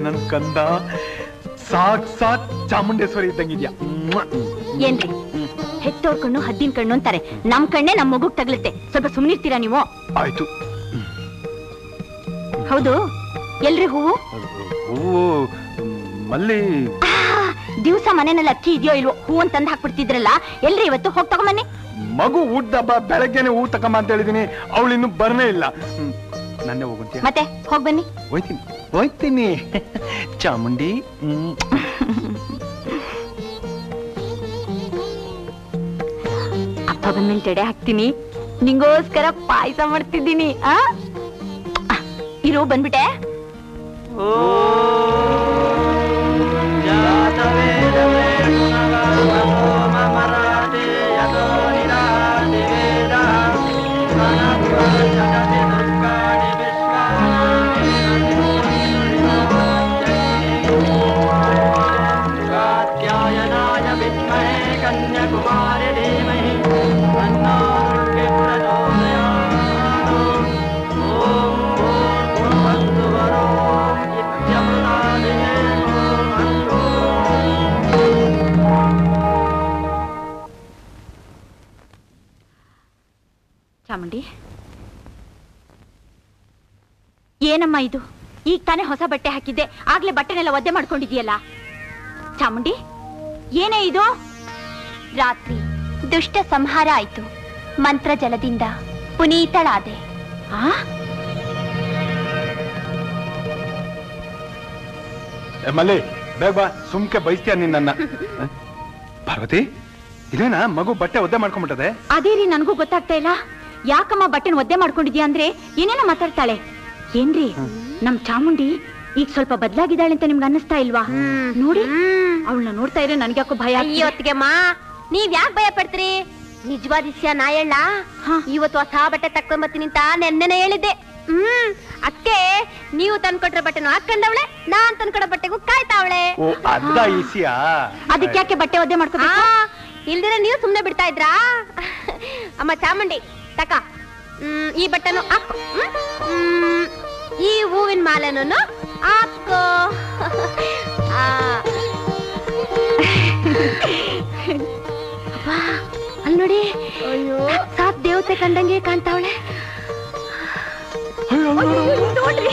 ನನ್ ಕಂದ ಸಾಕ್ಷಾತ್ ಚಾಮುಂಡೇಶ್ವರಿ ಇದ್ದಂಗಿದ್ಯಾ. ಏನ್ರಿ ಹೆತ್ತೋರ್ ಕಣ್ಣು ಹದ್ದಿನ ಕಣ್ಣು ಅಂತಾರೆ, ನಮ್ ಕಣ್ಣೆ ನಮ್ ಮಗುಗ್ ತಗ್ಲುತ್ತೆ. ಸ್ವಲ್ಪ ಸುಮ್ನಿರ್ತೀರಾ ನೀವು? ಆಯ್ತು. ಹೌದು, ಎಲ್ರಿ ಹೂವು? ಹೂವು ಮಲ್ಲಿ. ದಿವ್ಸ ಮನೆಯಲ್ಲಿ ಅಕ್ಕಿ ಇದೆಯೋ ಇಲ್ವೋ, ಹೂ ಅಂತಂದ್ ಹಾಕ್ಬಿಡ್ತಿದ್ರಲ್ಲ, ಎಲ್ರಿ ಇವತ್ತು? ಹೋಗ್ ತಗೊಂಬನ್ನಿ. ಮಗು ಊಟದಬ್ಬ, ಬೆಳಗ್ಗೆನೆ ಹೂ ತಗೊಂಬ ಅಂತ ಹೇಳಿದೀನಿ, ಅವಳು ಇನ್ನು ಬರ್ನೇ ಇಲ್ಲ. ನನ್ನೇ ಹೋಗುಂತೀಯ? ಮತ್ತೆ ಹೋಗ್ ಬನ್ನಿ. ಹೋಯ್ತೀನಿ ಚಾಮುಂಡಿ. ಅಪ್ಪ ಬಂದ್ಮೇಲೆ ಜಡೆ ಹಾಕ್ತೀನಿ, ನಿಂಗೋಸ್ಕರ ಪಾಯಸ ಮಾಡ್ತಿದ್ದೀನಿ. ಇರು, ಬಂದ್ಬಿಟ್ಟೆ. ಚಾಮುಂಡಿ, ಏನಮ್ಮ ಇದು? ಈಗ ತಾನೇ ಹೊಸ ಬಟ್ಟೆ ಹಾಕಿದ್ದೆ, ಆಗ್ಲೇ ಬಟ್ಟೆನೆಲ್ಲ ಒದ್ದೆ ಮಾಡ್ಕೊಂಡಿದೀಯಲ್ಲ. ಚಾಮುಂಡಿ, ಏನೇ ಇದು? ರಾತ್ರಿ ದುಷ್ಟ ಸಂಹಾರ ಆಯ್ತು, ಮಂತ್ರ ಜಲದಿಂದ ಪುನೀತಳಾದೆ. ಮಲ್ಲಿ, ಬೇಗ ಬಾ, ಸುಮ್ಕೆ ಬಯಸ್ತೀಯ ನಿನ್ನ. ಪಾರ್ವತಿ, ಇದೇನಾ ಮಗು ಬಟ್ಟೆ ಒದ್ದೆ ಮಾಡ್ಕೊಂಡ್ಬಿಟ್ಟದೆ? ಅದೇ ರೀ, ನನಗೂ ಗೊತ್ತಾಗ್ತಾ ಇಲ್ಲ. ಯಾಕಮ್ಮ ಬಟ್ಟೆನ ಒದ್ದೆ ಮಾಡ್ಕೊಂಡಿದ್ಯಾ ಅಂದ್ರೆ ಏನೇನೋ ಮಾತಾಡ್ತಾಳೆ. ಏನ್ರಿ, ನಮ್ ಚಾಮುಂಡಿ ಈಗ ಸ್ವಲ್ಪ ಬದಲಾಗಿದ್ದಾಳೆ ಅಂತ ನಿಮ್ಗೆ ಅನ್ನಿಸ್ತಾ ಇಲ್ವಾ? ನೋಡಿ, ಅವಳನ್ನ ನೋಡ್ತಾ ಇದ್ರೆ ನನ್ಗ್ಯಾಕೋ ಭಯ. ಅಯ್ಯೋತ್ತಿಗೆಮ್ಮ, ನೀವ್ ಯಾಕೆ ಭಯ ಪಡ್ತೀರಿ? ನಿಜವಾದ ವಿಷಯ ನಾ ಹೇಳ. ಇವತ್ತು ಹೊಸ ಬಟ್ಟೆ ತಕೊಂಬತ್ತೀನಿ ಅಂತ ನೆನ್ನೆನೆ ಹೇಳಿದ್ದೆ. ಅಕ್ಕೆ ನೀವು ತಂದ್ಕೊಟ್ರ ಬಟ್ಟೆನು ಹಾಕೊಂಡವಳೆ, ನಾನ್ ತಂದ್ಕೊಡೋ ಬಟ್ಟೆಗೂ ಕಾಯ್ತಾವಳೆ. ಅದಕ್ಕೆ ಯಾಕೆ ಬಟ್ಟೆ ಒದ್ದೆ ಮಾಡ್ಕೊ? ಇಲ್ದಿರ ನೀವು ಸುಮ್ನೆ ಬಿಡ್ತಾ ಇದ್ರಾ? ಅಮ್ಮ ಚಾಮುಂಡಿ, ತಕ ಈ ಬಟ್ಟೆನು ಹಾಕೋ, ಈ ಹೂವಿನ ಮಾಲೆನೂ ಹಾಕೋ. ಅಲ್ಲಿ ನೋಡಿ, ಸಾತ್ ದೇವತೆ ಕಂಡಂಗೆ ಕಾಣ್ತಾವಳೆ. ನೋಡ್ರಿ,